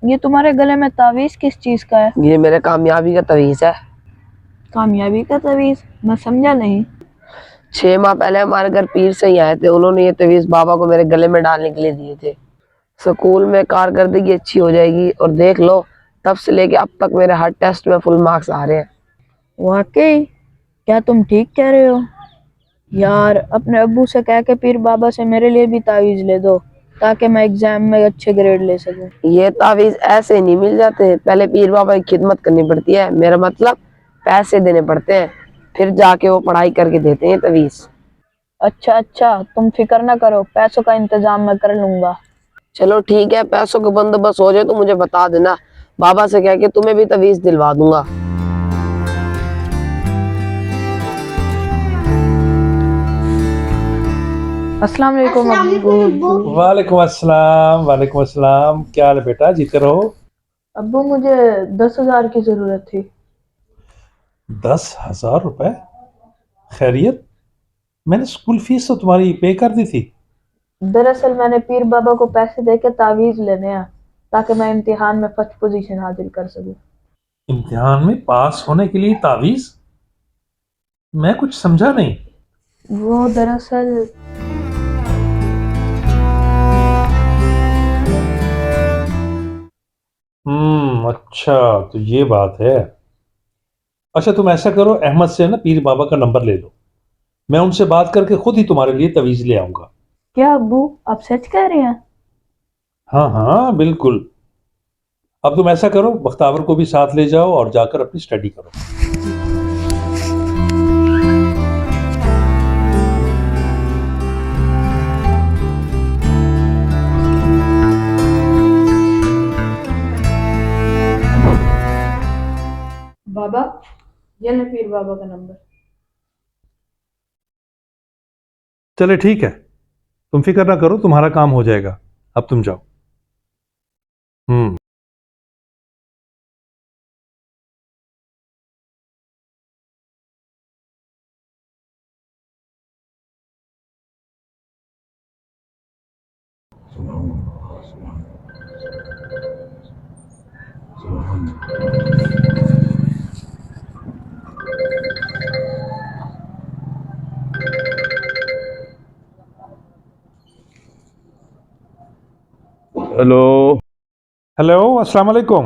ये तुम्हारे गले में तावीज किस चीज का है? ये मेरे कामयाबी का तवीज है। कामयाबी का तावीज? मैं समझा नहीं। 6 माह पहले हमारे घर पीर से ही आए थे, उन्होंने ये तवीज बाबा को मेरे गले में डालने के लिए दिए थे। स्कूल में कारकर्दगी अच्छी हो जाएगी और देख लो तब से लेके अब तक मेरे हर टेस्ट में फुल मार्क्स आ रहे हैं। वाकई? क्या तुम ठीक कह रहे हो? यार अपने अब्बू से कह के पीर बाबा से मेरे लिए भी तावीज ले दो ताकि मैं एग्जाम में अच्छे ग्रेड ले सकूं। ये तावीज ऐसे नहीं मिल जाते, पहले पीर बाबा की खिदमत करनी पड़ती है। मेरा मतलब पैसे देने पड़ते हैं, फिर जाके वो पढ़ाई करके देते हैं तवीज। अच्छा, तुम फिक्र ना करो, पैसों का इंतजाम मैं कर लूंगा। चलो ठीक है, पैसों का बंदोबस्त हो जाए तो मुझे बता देना, बाबा से कह के तुम्हें भी तवीज दिलवा दूंगा। अस्सलाम वालेकुम अब्बू। वालेकुम अस्सलाम। वालेकुम अस्सलाम। क्या हाल है बेटा, जीते रहो। अब्बू मुझे 10,000 की जरूरत थी। 10,000 रुपए? खैरियत? मैंने स्कूल फीस तो तुम्हारी पे कर दी थी। दरअसल मैंने पीर बाबा को पैसे देके तावीज लेने हैं ताकि मैं इम्तिहान में फर्स्ट पोजीशन हासिल कर सकूं। इम्तिहान में पास होने के लिए तावीज? मैं कुछ समझा नहीं। वो दरअसल अच्छा, तो ये बात है। अच्छा, तुम ऐसा करो, अहमद से ना पीर बाबा का नंबर ले लो, मैं उनसे बात करके खुद ही तुम्हारे लिए तवीज ले आऊंगा। क्या अब्बू आप सच कह रहे हैं? हाँ हाँ बिल्कुल। अब तुम ऐसा करो, बख्तावर को भी साथ ले जाओ और जाकर अपनी स्टडी करो। बाबा ये ले पीर बाबा का नंबर। चले ठीक है, तुम फिक्र ना करो, तुम्हारा काम हो जाएगा। अब तुम जाओ। हेलो। हेलो, अस्सलाम वालेकुम।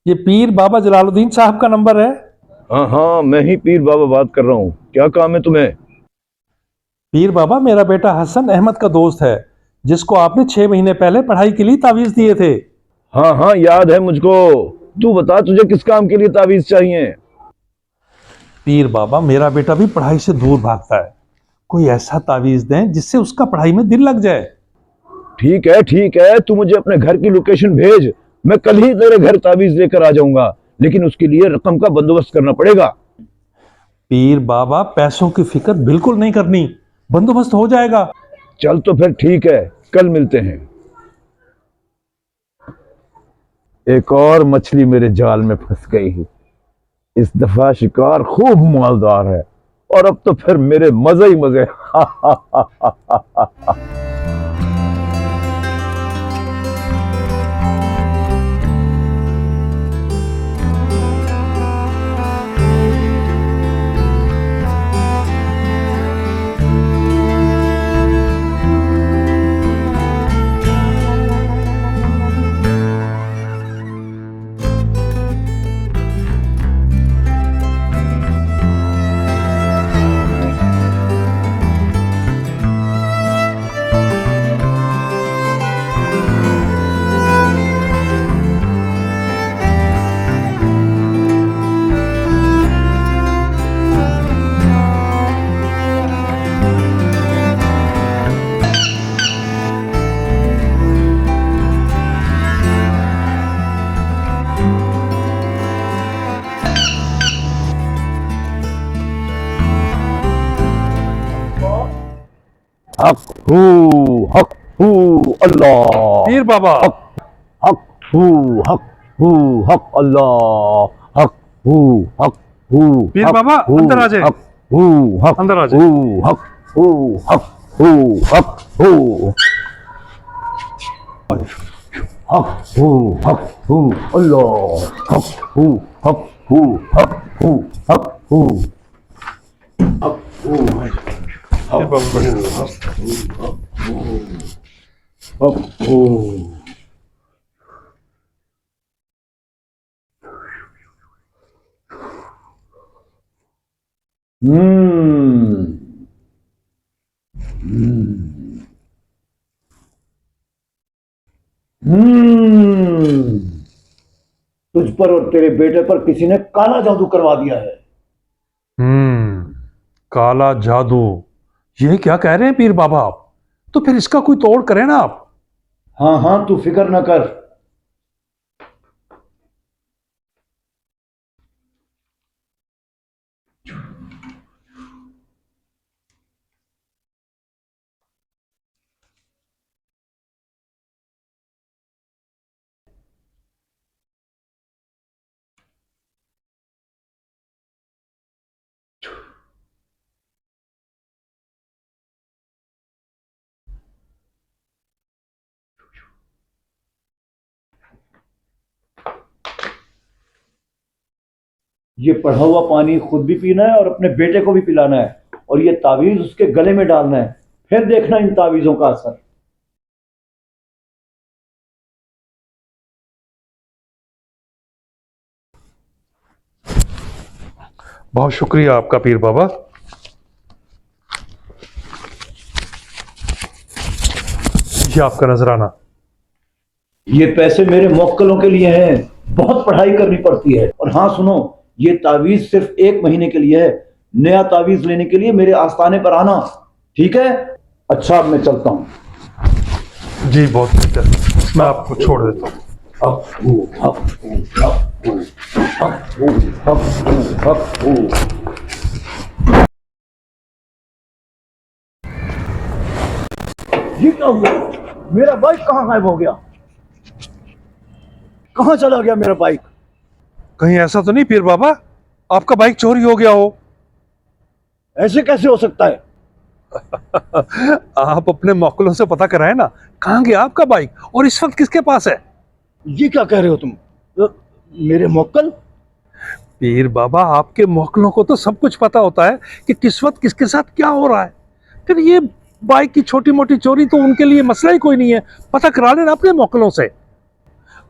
ये पीर बाबा जलालुद्दीन साहब का नंबर है? हाँ हाँ, मैं ही पीर बाबा बात कर रहा हूँ। क्या काम है तुम्हें? पीर बाबा, मेरा बेटा हसन अहमद का दोस्त है, जिसको आपने 6 महीने पहले पढ़ाई के लिए तावीज दिए थे। हाँ हाँ, याद है मुझको। तू बता, तुझे किस काम के लिए तावीज चाहिए? पीर बाबा, मेरा बेटा भी पढ़ाई से दूर भागता है, कोई ऐसा तावीज दें जिससे उसका पढ़ाई में दिल लग जाए। ठीक है, तू मुझे अपने घर की लोकेशन भेज, मैं कल ही तेरे घर तावीज लेकर आ जाऊंगा, लेकिन उसके लिए रकम का बंदोबस्त करना पड़ेगा। पीर बाबा, पैसों की फिक्र बिल्कुल नहीं करनी, बंदोबस्त हो जाएगा। चल तो फिर ठीक है, कल मिलते हैं। एक और मछली मेरे जाल में फंस गई है। इस दफा शिकार खूब मालदार है और अब तो फिर मेरे मजे ही मजे। हक हू अल्लाह। पीर बाबा। हक हक हक अल्लाह। हक पीर बाबा, अंदर आ जाए। अंदर आ जाए। हक हक हू अल्लाह हक हू हक हू हक हू हक हू हक हू हक हू। तुझ पर और तेरे बेटे पर किसी ने काला जादू करवा दिया है। काला जादू, ये क्या कह रहे हैं पीर बाबा आप? तो फिर इसका कोई तोड़ करें ना आप। हाँ हाँ, तू फिक्र न कर। ये पढ़ा हुआ पानी खुद भी पीना है और अपने बेटे को भी पिलाना है, और ये तावीज उसके गले में डालना है। फिर देखना इन तावीजों का असर। बहुत शुक्रिया आपका पीर बाबा। ये आपका नजराना। ये पैसे मेरे मौक्कलों के लिए हैं, बहुत पढ़ाई करनी पड़ती है। और हाँ सुनो, ये तावीज सिर्फ 1 महीने के लिए है। नया तावीज लेने के लिए मेरे आस्थाने पर आना, ठीक है? अच्छा, अब मैं चलता हूं। जी बहुत बेहतर, मैं आपको छोड़ देता हूँ। ये क्या हुआ? मेरा बाइक कहाँ गायब हो गया? कहाँ चला गया मेरा बाइक? कहीं ऐसा तो नहीं पीर बाबा आपका बाइक चोरी हो गया हो? ऐसे कैसे हो सकता है? आप अपने मौकलों से पता कराए ना, कहाँ गया आपका बाइक और इस वक्त किसके पास है? ये क्या कह रहे हो तुम? मेरे मौक्कल? पीर बाबा आपके मौकलों को तो सब कुछ पता होता है कि किस वक्त किसके साथ क्या हो रहा है। फिर ये बाइक की छोटी मोटी चोरी तो उनके लिए मसला ही कोई नहीं है, पता करा लेना अपने मौकलों से।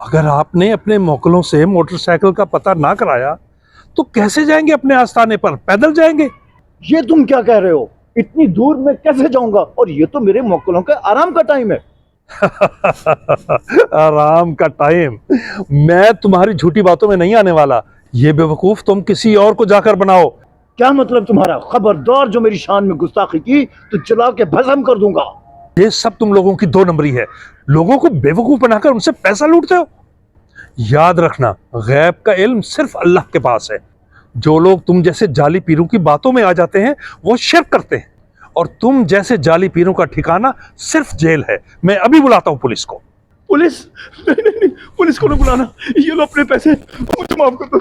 अगर आपने अपने मौकलों से मोटरसाइकिल का पता ना कराया तो कैसे जाएंगे अपने आस्थाने पर? पैदल जाएंगे? ये तुम क्या कह रहे हो? इतनी दूर मैं कैसे जाऊंगा? और ये तो मेरे मौक्कलों के आराम का टाइम है। आराम का टाइम? मैं तुम्हारी झूठी बातों में नहीं आने वाला। ये बेवकूफ तुम किसी और को जाकर बनाओ। क्या मतलब तुम्हारा? खबरदार, जो मेरी शान में गुस्ताखी की तो जला के भस्म कर दूंगा। ये सब तुम लोगों की 2 नंबरी है। लोगों को बेवकूफ बनाकर उनसे पैसा लूटते हो। याद रखना, गैब का इल्म सिर्फ अल्लाह के पास है। जो लोग तुम जैसे जाली पीरों की बातों में आ जाते हैं वो शिर्क करते हैं, और तुम जैसे जाली पीरों का ठिकाना सिर्फ जेल है। मैं अभी बुलाता हूं पुलिस को। पुलिस? नहीं नहीं नहीं, पुलिस को नहीं बुलाना। ये लो अपने पैसे, मुझे माफ कर दो।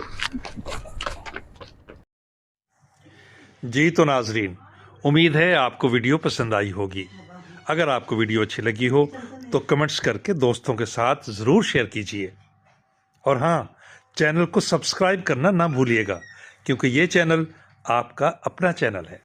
जी तो नाजरीन, उम्मीद है आपको वीडियो पसंद आई होगी। अगर आपको वीडियो अच्छी लगी हो तो कमेंट्स करके दोस्तों के साथ ज़रूर शेयर कीजिए। और हाँ, चैनल को सब्सक्राइब करना ना भूलिएगा, क्योंकि ये चैनल आपका अपना चैनल है।